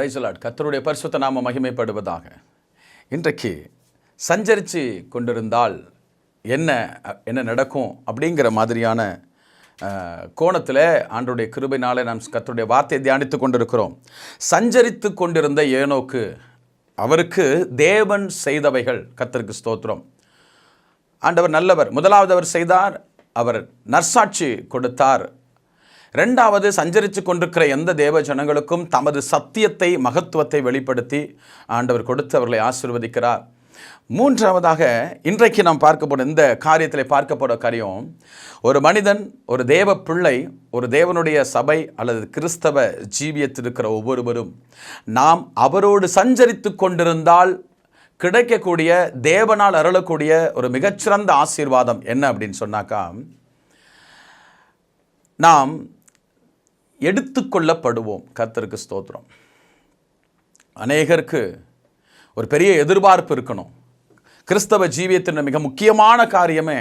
Praise the Lord. கர்த்தருடைய பரிசுத்த நாமம் மகிமைப்படுவதாக. இன்றைக்கு சஞ்சரித்து கொண்டிருந்தால் என்ன நடக்கும் அப்படிங்கிற மாதிரியான கோணத்தில் ஆண்டவருடைய கிருபையினாலே நாம் கர்த்தருடைய வார்த்தையை தியானித்து கொண்டிருக்கிறோம். சஞ்சரித்து கொண்டிருந்த ஏனோக்கு, அவருக்கு தேவன் செய்தவைகள். கர்த்தருக்கு ஸ்தோத்திரம். ஆண்டவர் நல்லவர். முதலாவது அவர் செய்தார், அவர் நற்சாட்சி கொடுத்தார். ரெண்டாவது, சஞ்சரித்து கொண்டிருக்கிற எந்த தேவ ஜனங்களுக்கும் தமது சத்தியத்தை, மகத்துவத்தை வெளிப்படுத்தி ஆண்டவர் கொடுத்து அவர்களை ஆசீர்வதிக்கிறார். மூன்றாவதாக, இன்றைக்கு நாம் பார்க்க போகிற இந்த காரியத்தில் பார்க்க போகிற காரியம், ஒரு மனிதன், ஒரு தேவ பிள்ளை, ஒரு தேவனுடைய சபை அல்லது கிறிஸ்தவ ஜீவியத்தில் இருக்கிற ஒவ்வொருவரும் நாம் அவரோடு சஞ்சரித்து கொண்டிருந்தால் கிடைக்கக்கூடிய, தேவனால் அருளக்கூடிய ஒரு மிகச்சிறந்த ஆசீர்வாதம் என்ன அப்படின்னு சொன்னாக்கா, நாம் எடுத்துக்கொள்ளப்படுவோம். கர்த்தருக்கு ஸ்தோத்திரம். அநேகருக்கு ஒரு பெரிய எதிர்பார்ப்பு இருக்கணும். கிறிஸ்தவ ஜீவியத்தின் மிக முக்கியமான காரியமே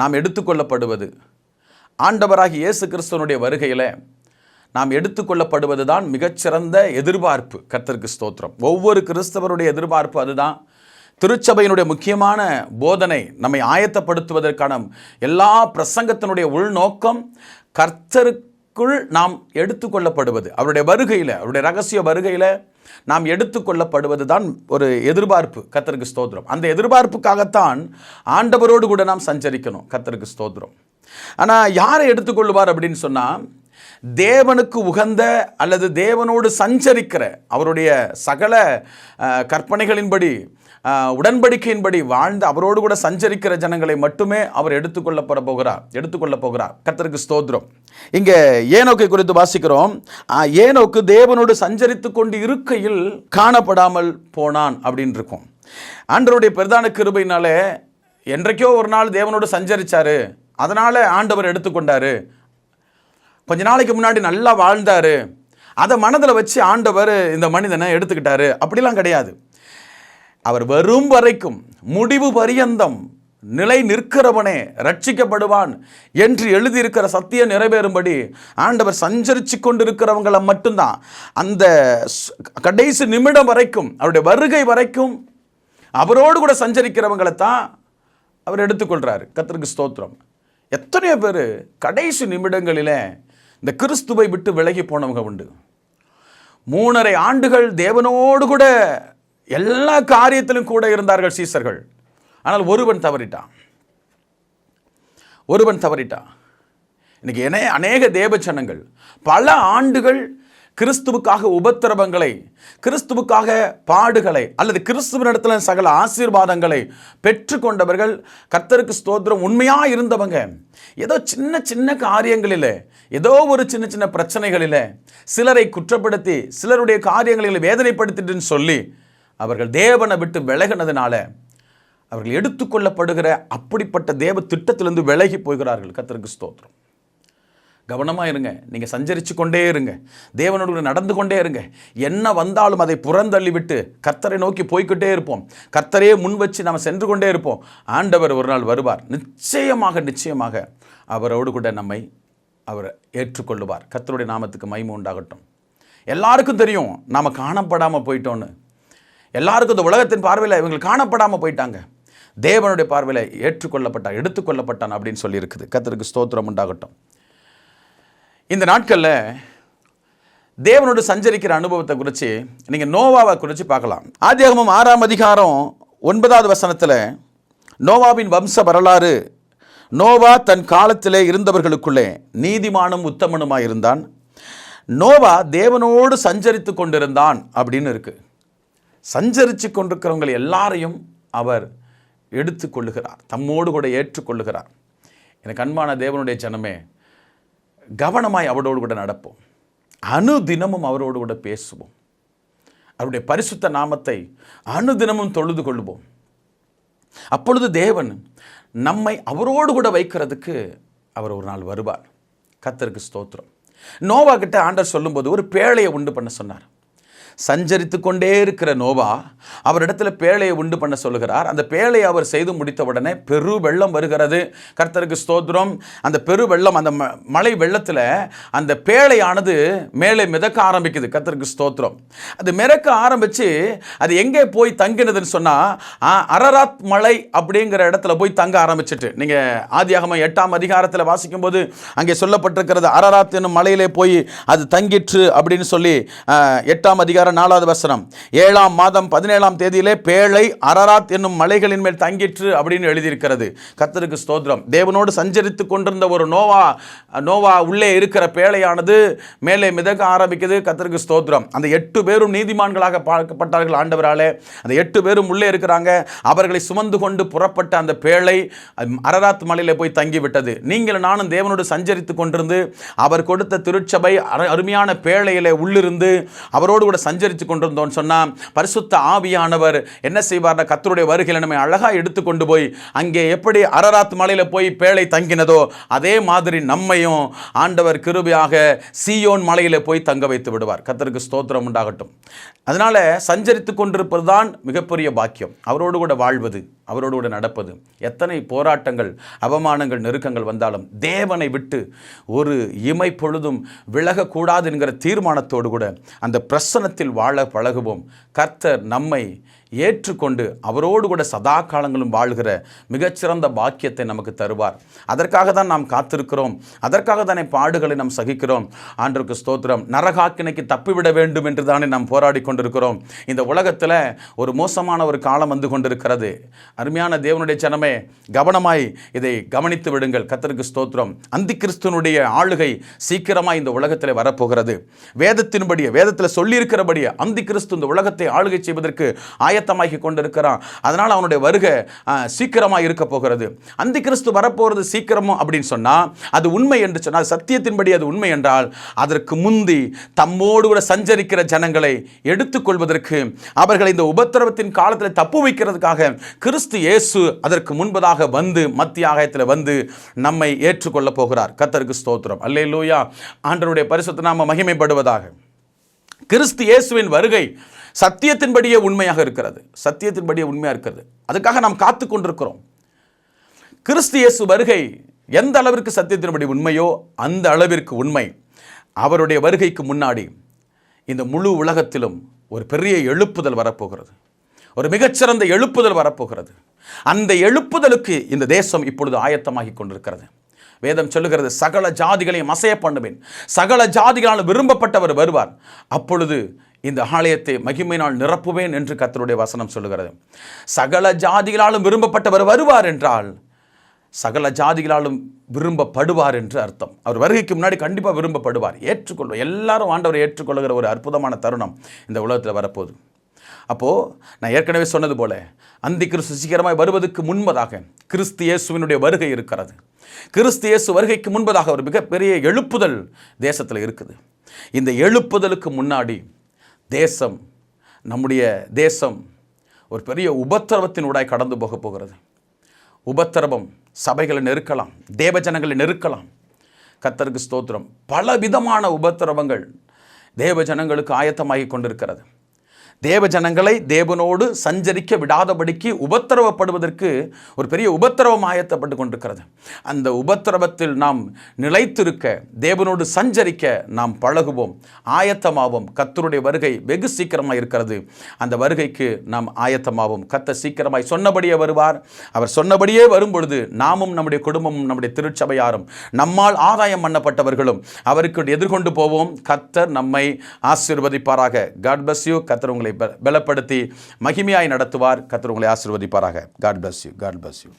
நாம் எடுத்துக்கொள்ளப்படுவது. ஆண்டவராகிய இயேசு கிறிஸ்துவனுடைய வருகையில் நாம் எடுத்துக்கொள்ளப்படுவது தான் மிகச்சிறந்த எதிர்பார்ப்பு. கர்த்தருக்கு ஸ்தோத்திரம். ஒவ்வொரு கிறிஸ்தவருடைய எதிர்பார்ப்பு அதுதான். திருச்சபையினுடைய முக்கியமான போதனை, நம்மை ஆயத்தப்படுத்துவதற்கான எல்லா பிரசங்கத்தினுடைய உள்நோக்கம் கர்த்தருக்குள் நாம் எடுத்துக்கொள்ளப்படுவது. அவருடைய வருகையில், அவருடைய ரகசிய வருகையில் நாம் எடுத்துக்கொள்ளப்படுவது தான் ஒரு எதிர்பார்ப்பு. கர்த்தருக்கு ஸ்தோத்திரம். அந்த எதிர்பார்ப்புக்காகத்தான் ஆண்டவரோடு கூட நாம் சஞ்சரிக்கணும். கர்த்தருக்கு ஸ்தோத்திரம். ஆனால் யாரை எடுத்துக்கொள்வார் அப்படின்னு சொன்னால், தேவனுக்கு உகந்த அல்லது தேவனோடு சஞ்சரிக்கிற, அவருடைய சகல கற்பனைகளின்படி, உடன்படிக்கையின்படி வாழ்ந்து அவரோடு கூட சஞ்சரிக்கிற ஜனங்களை மட்டுமே அவர் எடுத்துக்கொள்ள போகிறார். கர்த்தருக்கு ஸ்தோத்திரம். இங்கே ஏனோக்கை குறித்து வாசிக்கிறோம். ஏனோக்கு தேவனோடு சஞ்சரித்து கொண்டு இருக்கையில் காணப்படாமல் போனான் அப்படின்னு இருக்கும். ஆண்டவருடைய பிரதான கிருபையினாலே என்றைக்கோ ஒரு நாள் தேவனோடு சஞ்சரிச்சாரு, அதனால ஆண்டவர் எடுத்துக்கொண்டாரு. கொஞ்ச நாளைக்கு முன்னாடி நல்லா வாழ்ந்தாரு, அதை மனதில் வச்சு ஆண்டவர் இந்த மனிதனை எடுத்துக்கிட்டாரு அப்படிலாம் கிடையாது. அவர் வரும் வரைக்கும், முடிவு பரியந்தம் நிலை நிற்கிறவனே ரட்சிக்கப்படுவான் என்று எழுதியிருக்கிற சத்தியம் நிறைவேறும்படி ஆண்டவர் சஞ்சரித்து கொண்டிருக்கிறவங்களை மட்டும்தான், அந்த கடைசி நிமிடம் வரைக்கும், அவருடைய வருகை வரைக்கும் அவரோடு கூட சஞ்சரிக்கிறவங்களை தான் அவர் எடுத்துக்கொள்கிறார். கர்த்தருக்கு ஸ்தோத்திரம். எத்தனையோ பேர் கடைசி நிமிடங்களில் இந்த கிறிஸ்துவை விட்டு விலகி போனவங்க உண்டு. 3.5 ஆண்டுகள் தேவனோடு கூட எல்லா காரியத்திலும் கூட இருந்தார்கள் சீசர்கள். ஆனால் ஒருவன் தவறிட்டான். இன்னைக்கு அநேக தேவஜனங்கள் பல ஆண்டுகள் கிறிஸ்துவுக்காக உபத்திரவங்களை, கிறிஸ்துவுக்காக பாடுகளை அல்லது கிறிஸ்துவனிடத்தில் சகல ஆசீர்வாதங்களை பெற்றுக்கொண்டவர்கள். கர்த்தருக்கு ஸ்தோத்திரம். உண்மையாக இருந்தவங்க ஏதோ சின்ன சின்ன காரியங்களில், ஏதோ ஒரு சின்ன சின்ன பிரச்சனைகளில் சிலரை குற்றப்படுத்தி, சிலருடைய காரியங்களில் வேதனைப்படுத்திட்டுன்னு சொல்லி அவர்கள் தேவனை விட்டு விலகினதுனால அவர்கள் எடுத்துக்கொள்ளப்படுகிற அப்படிப்பட்ட தேவ திட்டத்திலிருந்து விலகி போகிறார்கள். கர்த்தருக்கு ஸ்தோத்திரம். கவனமாக இருங்க. நீங்கள் சஞ்சரித்து கொண்டே இருங்க, தேவனோடு நடந்து கொண்டே இருங்க. என்ன வந்தாலும் அதை புறந்தள்ளி விட்டு கர்த்தரை நோக்கி போய்கிட்டே இருப்போம். கர்த்தரையே முன் வச்சு நாம் சென்று கொண்டே இருப்போம். ஆண்டவர் ஒரு நாள் வருவார். நிச்சயமாக அவரோடு கூட நம்மை அவர் ஏற்றுக்கொள்ளுவார். கர்த்தருடைய நாமத்துக்கு மகிமை உண்டாகட்டும். எல்லாருக்கும் தெரியும் நாம் காணப்படாமல் போயிட்டோன்னு. எல்லாருக்கும் இந்த உலகத்தின் பார்வையில் இவங்க காணப்படாமல் போயிட்டாங்க. தேவனுடைய பார்வையில் எடுத்துக்கொள்ளப்பட்டான் அப்படின்னு சொல்லி இருக்குது. கர்த்தருக்கு ஸ்தோத்திரம் உண்டாகட்டும். இந்த நாட்களில் தேவனோடு சஞ்சரிக்கிற அனுபவத்தை குறித்து நீங்கள் நோவாவை குறித்து பார்க்கலாம். ஆதியாகமம் 6ஆம் அதிகாரம் 9வது வசனத்தில் நோவாவின் வம்ச வரலாறு. நோவா தன் காலத்திலே இருந்தவர்களுக்குள்ளே நீதிமானும் உத்தமனுமாய் இருந்தான். நோவா தேவனோடு சஞ்சரித்து கொண்டிருந்தான் அப்படின்னு இருக்கு. சஞ்சரித்து கொண்டிருக்கிறவங்களை எல்லாரையும் அவர் எடுத்துக்கொள்ளுகிறார், தம்மோடு கூட ஏற்றுக்கொள்ளுகிறார். எனக்கு அன்பான தேவனுடைய ஜனமே, கவனமாய் அவரோடு கூட நடப்போம். அனுதினமும் அவரோடு கூட பேசுவோம். அவருடைய பரிசுத்த நாமத்தை அனுதினமும் தொழுது கொள்வோம். அப்பொழுது தேவன் நம்மை அவரோடு கூட வைக்கிறதுக்கு அவர் ஒரு நாள் வருவார். கர்த்தருக்கு ஸ்தோத்திரம். நோவா கிட்ட ஆண்டவர் சொல்லும்போது ஒரு பேழையை உண்டு பண்ண சொன்னார். சஞ்சரித்து கொண்டே இருக்கிற நோவா அவரிடத்தில் பேழையை உண்டு பண்ண சொல்லுகிறார். அந்த பேழையை அவர் செய்து முடித்த உடனே பெரு வெள்ளம் வருகிறது. கர்த்தருக்கு ஸ்தோத்திரம். அந்த பெரு வெள்ளம், அந்த மழை வெள்ளத்தில் அந்த பேழையானது மேலே மிதக்க ஆரம்பிக்குது. கர்த்தருக்கு ஸ்தோத்திரம். அது மிதக்க ஆரம்பித்து அது எங்கே போய் தங்கினதுன்னு சொன்னால் அரராத் மலை அப்படிங்கிற இடத்துல போய் தங்க ஆரம்பிச்சிட்டு, நீங்கள் ஆதியாகமம் 8ஆம் அதிகாரத்தில் வாசிக்கும் போது அங்கே சொல்லப்பட்டிருக்கிறது, அரராத் என்னும் மலையிலே போய் அது தங்கிற்று அப்படின்னு சொல்லி 8ஆம் அதிகாரம் 4வது வசனம். 7ஆம் மாதம் 17ஆம் தேதியிலே பேழை அரராத் என்னும் மலைகளின் மேல் தங்கிற்று அப்படின்னு எழுதியிருக்கிறது. கர்த்தருக்கு ஸ்தோத்திரம். தேவனோடு சஞ்சரித்து கொண்டிருந்த ஒரு நோவா உள்ளே இருக்கிற பேழையானது மேலே மிதக்க ஆரம்பிக்குது. கர்த்தருக்கு ஸ்தோத்திரம். அந்த 8 பேரும் நீதிமான்களாக பார்க்கப்பட்டார்கள் ஆண்டவராலே. அந்த 8 பேரும் உள்ளே இருக்கிறாங்க. அவர்களை சுமந்து கொண்டு புறப்பட்ட அந்த பேழை அரராத் மலையிலே போய் தங்கிவிட்டது. நீங்கள் நானும் தேவனோடு சஞ்சரித்து கொண்டிருந்து அவர் கொடுத்த திருச்சபை அருமையான பேழையிலே உள்ளிருந்து அவரோடு கூட சஞ்சரித்து கொண்டிருந்தோம் சொன்னால் பரிசுத்த ஆவியானவர் என்ன செய்வார்னா கர்த்தருடைய வருகையில் நம்மை அழகாக எடுத்து கொண்டு போய் அங்கே எப்படி அரராத் மலையில் போய் பேழை தங்கினதோ அதே மாதிரி நம்மையும் ஆண்டவர் கிருபையாக சீயோன் மலையில் போய் தங்க வைத்து விடுவார். கர்த்தருக்கு ஸ்தோத்திரம் உண்டாகட்டும். அதனால சஞ்சரித்து கொண்டிருப்பது தான் மிகப்பெரிய பாக்கியம். அவரோடு கூட வாழ்வது, அவரோடு கூட நடப்பது. எத்தனை போராட்டங்கள், அவமானங்கள், நெருக்கங்கள் வந்தாலும் தேவனை விட்டு ஒரு இமை பொழுதும் விலகக்கூடாது என்கிற தீர்மானத்தோடு கூட அந்த பிரசன்னத்தில் வாழ பழகுவோம். கர்த்தர் நம்மை ஏற்றுக்கொண்டு அவரோடு கூட சதா காலங்களும் வாழ்கிற மிகச்சிறந்த பாக்கியத்தை நமக்கு தருவார். அதற்காக தான் நாம் காத்திருக்கிறோம். அதற்காக தானே பாடுகளை நாம் சகிக்கிறோம். ஆண்டவருக்கு ஸ்தோத்திரம். நரகாக்கினைக்கு தப்பிவிட வேண்டும் என்று தானே நாம் போராடி கொண்டிருக்கிறோம். இந்த உலகத்தில் ஒரு மோசமான ஒரு காலம் வந்து கொண்டிருக்கிறது. அருமையான தேவனுடைய ஜனமே, கவனமாய் இதை கவனித்து விடுங்கள். கர்த்தருக்கு ஸ்தோத்திரம். அந்தி கிறிஸ்துவனுடைய ஆளுகை சீக்கிரமாக இந்த உலகத்தில் வரப்போகிறது. வேதத்தில் சொல்லியிருக்கிறபடியே அந்தி கிறிஸ்து இந்த உலகத்தை ஆளுகை செய்வதற்கு ஆயத்தமாகி கொண்டிருக்கிறான். அதனால் அவனுடைய வருகை சீக்கிரமாக இருக்க போகிறது. அந்தி கிறிஸ்து வரப்போகிறது சீக்கிரமும் அப்படின்னு சொன்னால் அது உண்மை என்று சொன்னால், சத்தியத்தின்படி அது உண்மை என்றால் அதற்கு முந்தி தம்மோடு கூட சஞ்சரிக்கிற ஜனங்களை எடுத்துக்கொள்வதற்கு, அவர்களை இந்த உபத்திரவத்தின் காலத்தில் தப்பு வைக்கிறதுக்காக கிறிஸ்து இயேசு அதற்கு முன்பதாக வந்து மத்திய ஆகாயத்தில் வந்து நம்மை ஏற்றுக்கொள்ள போகிறார். கர்த்தருக்கு ஸ்தோத்திரம். அல்லேலூயா. ஆண்டவருடைய பரிசுத்த நாம மகிமைப்படுவதாக. கிறிஸ்து இயேசுவின் வருகை சத்தியத்தின்படியே உண்மையாக இருக்கிறது. சத்தியத்தின்படியே உண்மையாக இருக்கிறது. அதுக்காக நாம் காத்து கொண்டிருக்கிறோம். கிறிஸ்து இயேசு வருகை எந்த அளவிற்கு சத்தியத்தின்படி உண்மையோ அந்த அளவிற்கு உண்மை. அவருடைய வருகைக்கு முன்னாடி இந்த முழு உலகத்திலும் ஒரு பெரிய எழுப்புதல் வரப்போகிறது. ஒரு மிகச்சிறந்த எழுப்புதல் வரப்போகிறது. அந்த எழுப்புதலுக்கு இந்த தேசம் இப்பொழுது ஆயத்தமாகி கொண்டிருக்கிறது. வேதம் சொல்லுகிறது, சகல ஜாதிகளையும் அசைய பண்ணுவேன், சகல ஜாதிகளால் விரும்பப்பட்டவர் வருவார், அப்பொழுது இந்த ஆலயத்தை மகிமையினால் நிரப்புவேன் என்று கர்த்தருடைய வசனம் சொல்லுகிறது. சகல ஜாதிகளாலும் விரும்பப்பட்டவர் வருவார் என்றால் சகல ஜாதிகளாலும் விரும்பப்படுவார் என்று அர்த்தம். அவர் வருகைக்கு முன்னாடி கண்டிப்பாக விரும்பப்படுவார், ஏற்றுக்கொள்வார். எல்லாரும் ஆண்டவரை ஏற்றுக்கொள்கிற ஒரு அற்புதமான தருணம் இந்த உலகத்தில் வரப்போகுது. அப்போது நான் ஏற்கனவே சொன்னது போல அந்தி கிறிஸ்து சீக்கிரமாய் வருவதற்கு முன்பதாக கிறிஸ்து இயேசுவினுடைய வருகை இருக்கிறது. கிறிஸ்து இயேசு வருகைக்கு முன்பதாக ஒரு மிகப்பெரிய எழுப்புதல் தேசத்தில் இருக்குது. இந்த எழுப்புதலுக்கு முன்னாடி நம்முடைய தேசம் ஒரு பெரிய உபத்திரவத்தினூடாய் கடந்து போக போகிறது. உபத்திரவம் சபைகளை நெருக்கலாம், தேவஜனங்களை நெருக்கலாம். கர்த்தருக்கு ஸ்தோத்திரம். பல விதமான உபத்திரவங்கள் தேவஜனங்களுக்கு ஆயத்தமாகி கொண்டிருக்கிறது. தேவஜனங்களை தேவனோடு சஞ்சரிக்க விடாதபடிக்கு உபத்திரவப்படுவதற்கு ஒரு பெரிய உபத்திரவம் ஆயத்தப்பட்டு கொண்டிருக்கிறது. அந்த உபத்திரவத்தில் நாம் நிலைத்திருக்க, தேவனோடு சஞ்சரிக்க நாம் பழகுவோம், ஆயத்தமாவோம். கர்த்தருடைய வருகை வெகு சீக்கிரமாக இருக்கிறது. அந்த வருகைக்கு நாம் ஆயத்தமாவோம். கர்த்தர் சீக்கிரமாய் சொன்னபடியே வருவார். அவர் சொன்னபடியே வரும்பொழுது நாமும் நம்முடைய குடும்பமும் நம்முடைய திருச்சபையாரும் நம்மால் ஆதாயம் பண்ணப்பட்டவர்களும் அவருக்கு எதிர்கொண்டு போவோம். கர்த்தர் நம்மை ஆசீர்வதிப்பாராக. God bless you. கர்த்தர் உங்களை பலப்படுத்தி மகிமையாய் நடத்துவார். கர்த்தர் உங்களை ஆசீர்வதிப்பாராக. God bless you. God bless you.